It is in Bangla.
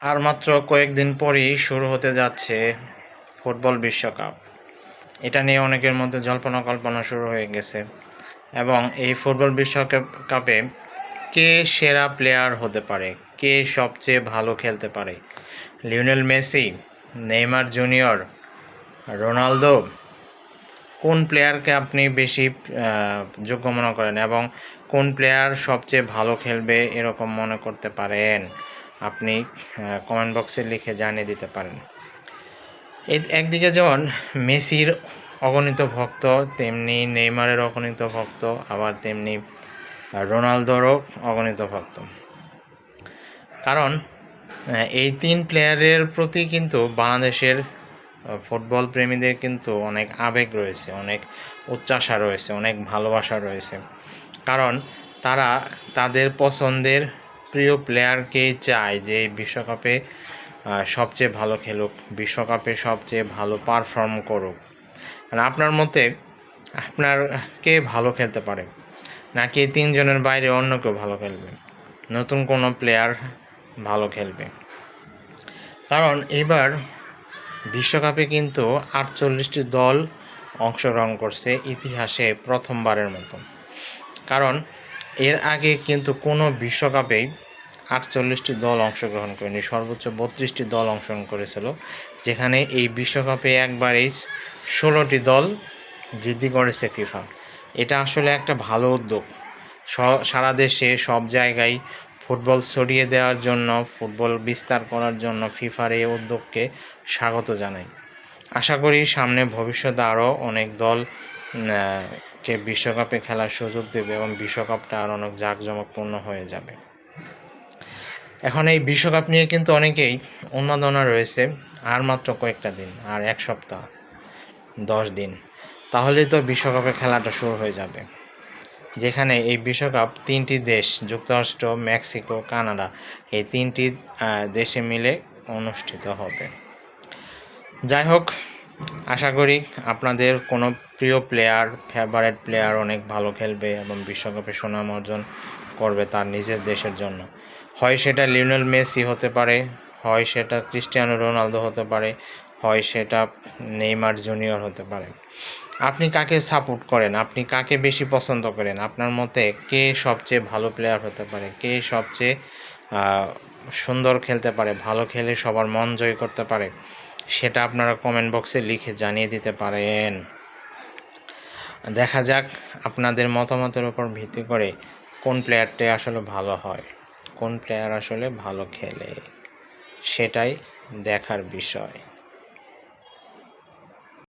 আর মাত্র কয়েকদিন পরেই শুরু হতে যাচ্ছে ফুটবল বিশ্বকাপ। এটা নিয়ে অনেকের মধ্যে জল্পনা কল্পনা শুরু হয়ে গেছে এবং এই ফুটবল বিশ্বকাপে কে সেরা প্লেয়ার হতে পারে, কে সবচেয়ে ভালো খেলতে পারে, Lionel Messi, Neymar junior, Ronaldo, কোন প্লেয়ারকে আপনি বেশি যোগ্য মনে করেন এবং কোন প্লেয়ার সবচেয়ে ভালো খেলবে এরকম মনে করতে পারেন, আপনি কমেন্ট বক্সে লিখে জানিয়ে দিতে পারেন। একদিকে যেমন মেসির অগণিত ভক্ত, তেমনি নেইমারের অগণিত ভক্ত, আবার তেমনি রোনালদোরও অগণিত ভক্ত। কারণ এই তিন প্লেয়ারের প্রতি কিন্তু বাংলাদেশের ফুটবল প্রেমীদের কিন্তু অনেক আবেগ রয়েছে, অনেক উচ্চাশা রয়েছে, অনেক ভালোবাসা রয়েছে। কারণ তারা তাদের পছন্দের প্রিয় প্লেয়ারকেই চায় যে বিশ্বকাপে সবচেয়ে ভালো খেলুক, বিশ্বকাপে সবচেয়ে ভালো পারফর্ম করুক। মানে আপনার মতে আপনার কে ভালো খেলতে পারে, নাকি তিনজনের বাইরে অন্য কেউ ভালো খেলবে, নতুন কোনো প্লেয়ার ভালো খেলবে? কারণ এবার বিশ্বকাপে কিন্তু 48টি দল অংশগ্রহণ করছে, ইতিহাসে প্রথমবারের মতো। কারণ এর আগে কিন্তু কোনো বিশ্বকাপেই 48টি দল অংশগ্রহণ করেনি, সর্বোচ্চ 32টি দল অংশগ্রহণ করেছিল, যেখানে এই বিশ্বকাপে একবারেই 16টি দল বৃদ্ধি করেছে ফিফা। এটা আসলে একটা ভালো উদ্যোগ। সারা দেশে সব জায়গায় ফুটবল ছড়িয়ে দেওয়ার জন্য, ফুটবল বিস্তার করার জন্য ফিফার এই উদ্যোগকে স্বাগত জানাই। আশা করি সামনে ভবিষ্যতে আরও অনেক দল কে বিশ্বকাপে খেলার সুযোগ দেবে এবং বিশ্বকাপটা আরও অনেক জাঁকজমকপূর্ণ হয়ে যাবে। এখন এই বিশ্বকাপ নিয়ে কিন্তু অনেকেই উন্মাদনা রয়েছে। আর মাত্র কয়েকটা দিন, আর এক সপ্তাহ 10 দিন, তাহলেই তো বিশ্বকাপে খেলাটা শুরু হয়ে যাবে। যেখানে এই বিশ্বকাপ 3টি দেশ, যুক্তরাষ্ট্র, মেক্সিকো, কানাডা, এই 3টি দেশে মিলে অনুষ্ঠিত হবে। যাই হোক, আশা করি আপনাদের কোনো প্রিয় প্লেয়ার, ফেভারিট প্লেয়ার অনেক ভালো খেলবে এবং বিশ্বকাপে সুনাম অর্জন করবে তার নিজের দেশের জন্য। হয় সেটা লিওনেল মেসি হতে পারে, হয় সেটা ক্রিস্টিয়ানো রোনালদো হতে পারে, হয় সেটা নেইমার জুনিয়র হতে পারে। আপনি কাকে সাপোর্ট করেন, আপনি কাকে বেশি পছন্দ করেন? আপনার মতে কে সবচেয়ে ভালো প্লেয়ার হতে পারে, কে সবচেয়ে সুন্দর খেলতে পারে, ভালো খেলে সবার মন জয় করতে পারে, সেটা আপনারা কমেন্ট বক্সে লিখে জানিয়ে দিতে পারেন। দেখা যাক আপনাদের মতামতের উপর ভিত্তি করে কোন প্লেয়ারটি আসলে ভালো হয়, কোন প্লেয়ার আসলে ভালো খেলে, সেটাই দেখার বিষয়।